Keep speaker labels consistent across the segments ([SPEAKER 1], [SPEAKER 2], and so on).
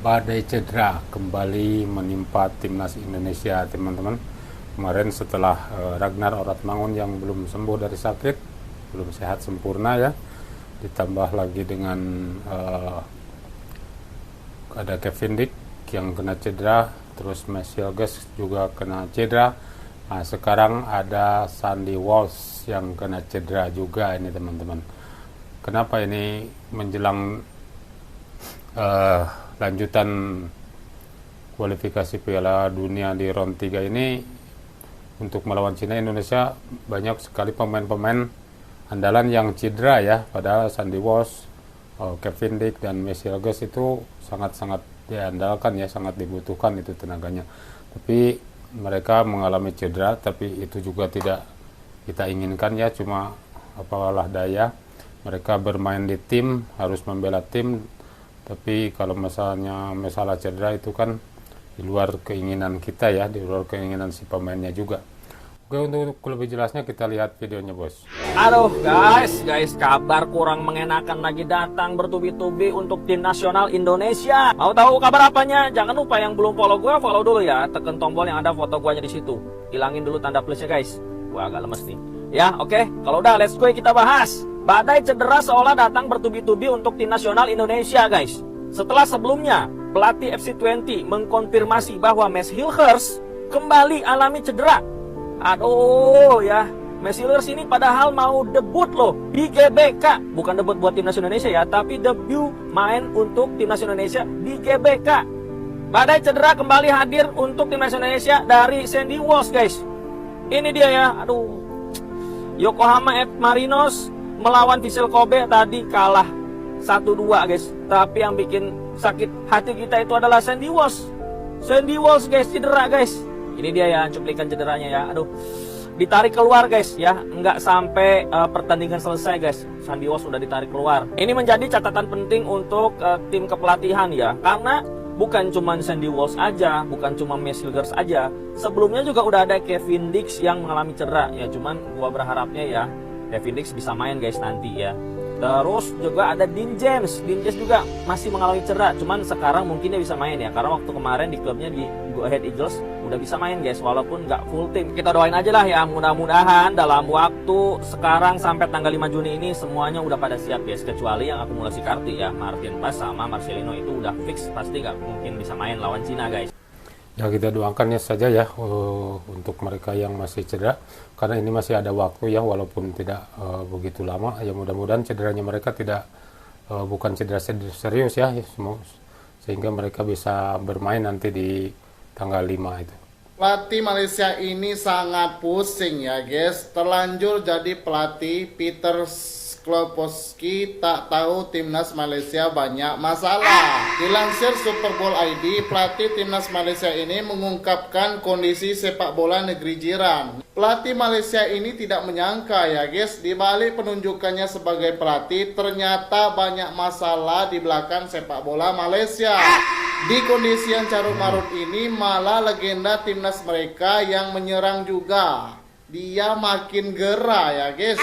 [SPEAKER 1] Badai cedera kembali menimpa timnas Indonesia, teman-teman. Kemarin setelah Ragnar Oratmangun yang belum sembuh dari sakit, belum sehat sempurna ya, ditambah lagi dengan ada Kevin Dick yang kena cedera, terus Mesielges juga kena cedera. Nah, sekarang ada Sandy Walsh yang kena cedera juga ini, teman-teman. Kenapa ini menjelang lanjutan kualifikasi Piala Dunia di round 3 ini untuk melawan Cina, Indonesia banyak sekali pemain-pemain andalan yang cedera ya, padahal Sandy Walsh, Kevin Dick dan Mesielges itu sangat-sangat diandalkan ya, sangat dibutuhkan itu tenaganya. Tapi mereka mengalami cedera, tapi itu juga tidak kita inginkan ya, cuma apalah daya, mereka bermain di tim, harus membela tim. Tapi kalau masalah cedera itu kan di luar keinginan kita ya, di luar keinginan si pemainnya juga. Oke, untuk lebih jelasnya kita lihat videonya, bos.
[SPEAKER 2] Aduh guys, kabar kurang mengenakan lagi datang bertubi-tubi untuk tim nasional Indonesia. Mau tahu kabar apanya? Jangan lupa yang belum follow gue, follow dulu ya. Tekan tombol yang ada foto guanya di situ. Hilangin dulu tanda plusnya guys. Gua agak lemes nih. Ya, oke. Kalau udah, let's go kita bahas. Badai cedera seolah datang bertubi-tubi untuk tim nasional Indonesia, guys. Setelah sebelumnya, pelatih FC20 mengkonfirmasi bahwa Mesielges kembali alami cedera. Aduh ya, Mesielges ini padahal mau debut loh di GBK. Bukan debut buat timnas Indonesia ya, tapi debut main untuk timnas Indonesia di GBK. Badai cedera kembali hadir untuk timnas Indonesia dari Sandy Walsh, guys. Ini dia ya, aduh. Yokohama F. Marinos melawan Vissel Kobe tadi kalah 1-2 guys. Tapi yang bikin sakit hati kita itu adalah Sandy Walsh. Sandy Walsh guys, cedera guys. Ini dia ya cuplikan cederanya ya. Aduh, ditarik keluar guys ya. Nggak sampai pertandingan selesai guys, Sandy Walsh sudah ditarik keluar. Ini menjadi catatan penting untuk tim kepelatihan ya. Karena bukan cuma Sandy Walsh aja, bukan cuma Mesielges aja. Sebelumnya juga udah ada Kevin Dick yang mengalami cedera ya. Cuman gua berharapnya ya Kevin Dick bisa main guys nanti ya. Terus juga ada Dean James juga masih mengalami cedera. Cuman sekarang mungkin dia bisa main ya, karena waktu kemarin di klubnya di Go Ahead Eagles udah bisa main guys, walaupun nggak full tim. Kita doain aja lah ya, mudah-mudahan dalam waktu sekarang sampai tanggal 5 Juni ini semuanya udah pada siap guys. Kecuali yang akumulasi kartu ya, Martin Paes sama Marcelino itu udah fix, pasti nggak mungkin bisa main lawan Cina guys.
[SPEAKER 1] Ya, kita doakannya saja ya untuk mereka yang masih cedera, karena ini masih ada waktu ya, walaupun tidak begitu lama ya. Mudah-mudahan cederanya mereka tidak bukan cedera serius ya, sehingga mereka bisa bermain nanti di tanggal 5 itu.
[SPEAKER 3] Pelatih Malaysia ini sangat pusing ya guys. Terlanjur jadi pelatih, Peter Klopowski tak tahu timnas Malaysia banyak masalah. Dilansir Super Bowl ID, pelatih timnas Malaysia ini mengungkapkan kondisi sepak bola negeri jiran. Pelatih Malaysia ini tidak menyangka ya guys, di balik penunjukannya sebagai pelatih ternyata banyak masalah di belakang sepak bola Malaysia. Di kondisi yang carut marut ini malah legenda timnas mereka yang menyerang juga. Dia makin gerah ya guys.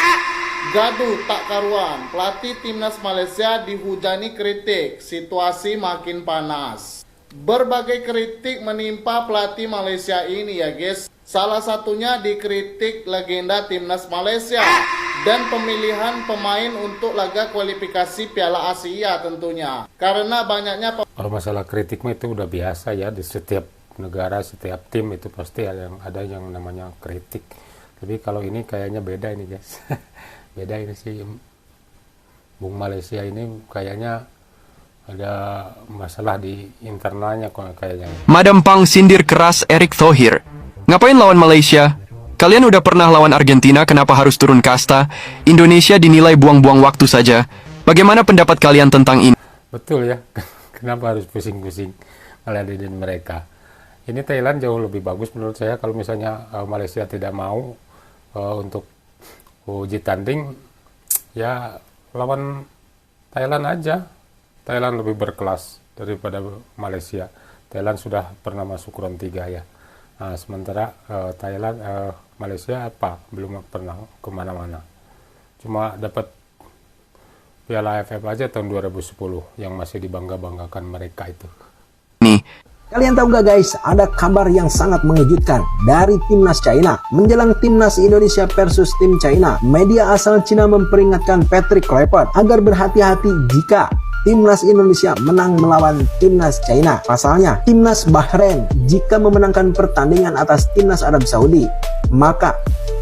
[SPEAKER 3] Gaduh tak karuan, pelatih timnas Malaysia dihujani kritik, situasi makin panas. Berbagai kritik menimpa pelatih Malaysia ini ya guys. Salah satunya dikritik legenda timnas Malaysia dan pemilihan pemain untuk laga kualifikasi Piala Asia tentunya. Karena banyaknya
[SPEAKER 1] kalau masalah kritik itu udah biasa ya, di setiap negara, setiap tim itu pasti ada yang namanya kritik. Tapi kalau ini kayaknya beda ini guys. Beda ini sih, Bung Malaysia ini kayaknya ada masalah di internalnya kayaknya.
[SPEAKER 4] Madam Pang sindir keras Erick Thohir. Ngapain lawan Malaysia? Kalian udah pernah lawan Argentina, kenapa harus turun kasta? Indonesia dinilai buang-buang waktu saja. Bagaimana pendapat kalian tentang ini?
[SPEAKER 1] Betul ya, kenapa harus pusing-pusing ngeladenin mereka? Ini Thailand jauh lebih bagus menurut saya. Kalau misalnya Malaysia tidak mau untuk uji tanding, ya lawan Thailand aja. Thailand lebih berkelas daripada Malaysia. Thailand sudah pernah masuk round 3 ya. Nah, sementara Malaysia belum pernah kemana-mana. Cuma dapat Piala AFF aja tahun 2010 yang masih dibangga-banggakan mereka itu.
[SPEAKER 4] ini.
[SPEAKER 5] Kalian tahu gak guys, ada kabar yang sangat mengejutkan dari timnas China. Menjelang timnas Indonesia versus tim China, media asal Cina memperingatkan Patrick Kluivert agar berhati-hati jika timnas Indonesia menang melawan timnas China. Pasalnya, timnas Bahrain jika memenangkan pertandingan atas timnas Arab Saudi, maka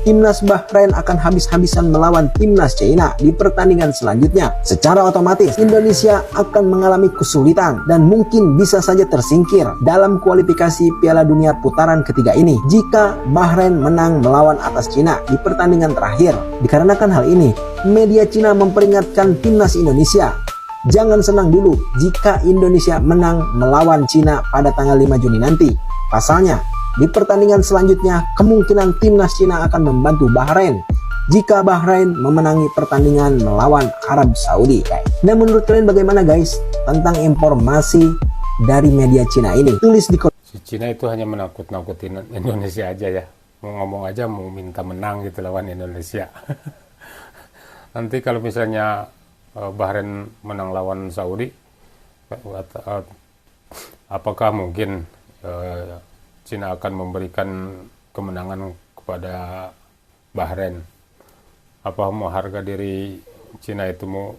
[SPEAKER 5] timnas Bahrain akan habis-habisan melawan timnas China di pertandingan selanjutnya. Secara otomatis, Indonesia akan mengalami kesulitan dan mungkin bisa saja tersingkir dalam kualifikasi Piala Dunia putaran ketiga ini jika Bahrain menang melawan atas China di pertandingan terakhir. Dikarenakan hal ini, media Cina memperingatkan timnas Indonesia, jangan senang dulu jika Indonesia menang melawan China pada tanggal 5 Juni nanti. Pasalnya, di pertandingan selanjutnya, kemungkinan timnas Cina akan membantu Bahrain jika Bahrain memenangi pertandingan melawan Arab Saudi, guys. Nah, menurut kalian bagaimana guys tentang informasi dari media Cina ini? Tulis di kolom.
[SPEAKER 1] Si Cina itu hanya menakut-nakutin Indonesia aja ya. Mau ngomong aja mau minta menang gitu lawan Indonesia. Nanti kalau misalnya Bahrain menang lawan Saudi, apakah mungkin Cina akan memberikan kemenangan kepada Bahrain? Apa mau harga diri Cina itu mau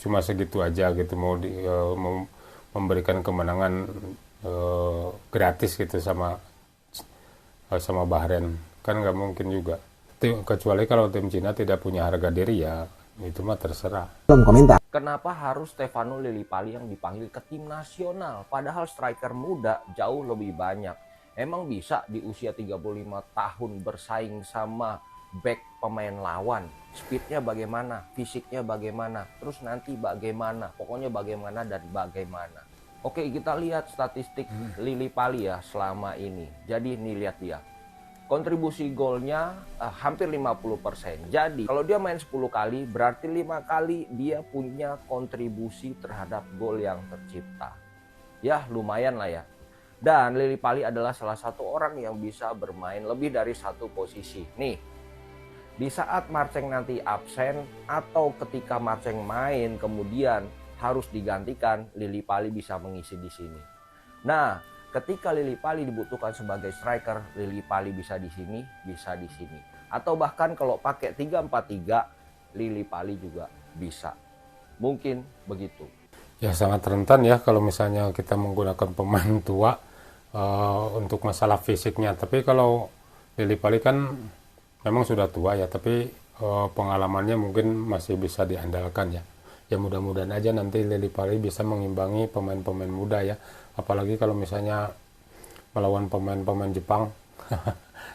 [SPEAKER 1] cuma segitu aja gitu, mau memberikan kemenangan gratis gitu sama Bahrain? Kan nggak mungkin juga. Kecuali kalau tim Cina tidak punya harga diri, ya itu mah terserah.
[SPEAKER 5] Komentar.
[SPEAKER 2] Kenapa harus Stefano Lillipali yang dipanggil ke tim nasional? Padahal striker muda jauh lebih banyak. Emang bisa di usia 35 tahun bersaing sama back pemain lawan? Speednya bagaimana? Fisiknya bagaimana? Terus nanti bagaimana? Pokoknya bagaimana dan bagaimana. Oke, kita lihat statistik Lillipali ya selama ini. Jadi nih lihat dia. Kontribusi golnya hampir 50%. Jadi kalau dia main 10 kali, berarti 5 kali dia punya kontribusi terhadap gol yang tercipta. Ya lumayan lah ya. Dan Lillipali adalah salah satu orang yang bisa bermain lebih dari satu posisi. Nih, di saat Marceng nanti absen atau ketika Marceng main kemudian harus digantikan, Lillipali bisa mengisi di sini. Nah, ketika Lillipali dibutuhkan sebagai striker, Lillipali bisa di sini, bisa di sini. Atau bahkan kalau pakai 3-4-3, Lillipali juga bisa. Mungkin begitu.
[SPEAKER 1] Ya sangat rentan ya kalau misalnya kita menggunakan pemain tua untuk masalah fisiknya. Tapi kalau Lillipali kan memang sudah tua ya, tapi pengalamannya mungkin masih bisa diandalkan ya. Ya mudah-mudahan aja nanti Lillipali bisa mengimbangi pemain-pemain muda ya. Apalagi kalau misalnya melawan pemain-pemain Jepang.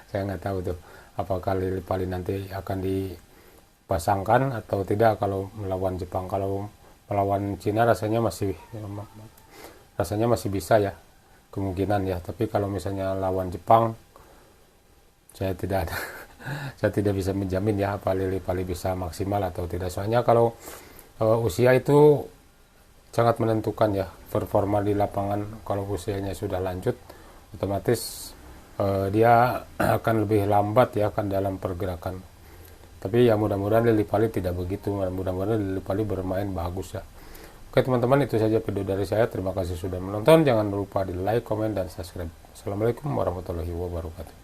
[SPEAKER 1] Saya nggak tahu tuh apakah Lillipali nanti akan dipasangkan atau tidak kalau melawan Jepang. Kalau melawan Cina rasanya masih bisa ya, kemungkinan ya. Tapi kalau misalnya lawan Jepang, saya tidak bisa menjamin ya apa Lillipali bisa maksimal atau tidak. Soalnya kalau usia itu sangat menentukan ya performa di lapangan. Kalau usianya sudah lanjut, otomatis dia akan lebih lambat ya kan dalam pergerakan. Tapi ya mudah-mudahan Lillipali tidak begitu. Mudah-mudahan Lillipali bermain bagus ya. Oke teman-teman, itu saja video dari saya. Terima kasih sudah menonton. Jangan lupa di like, komen, dan subscribe. Assalamualaikum warahmatullahi wabarakatuh.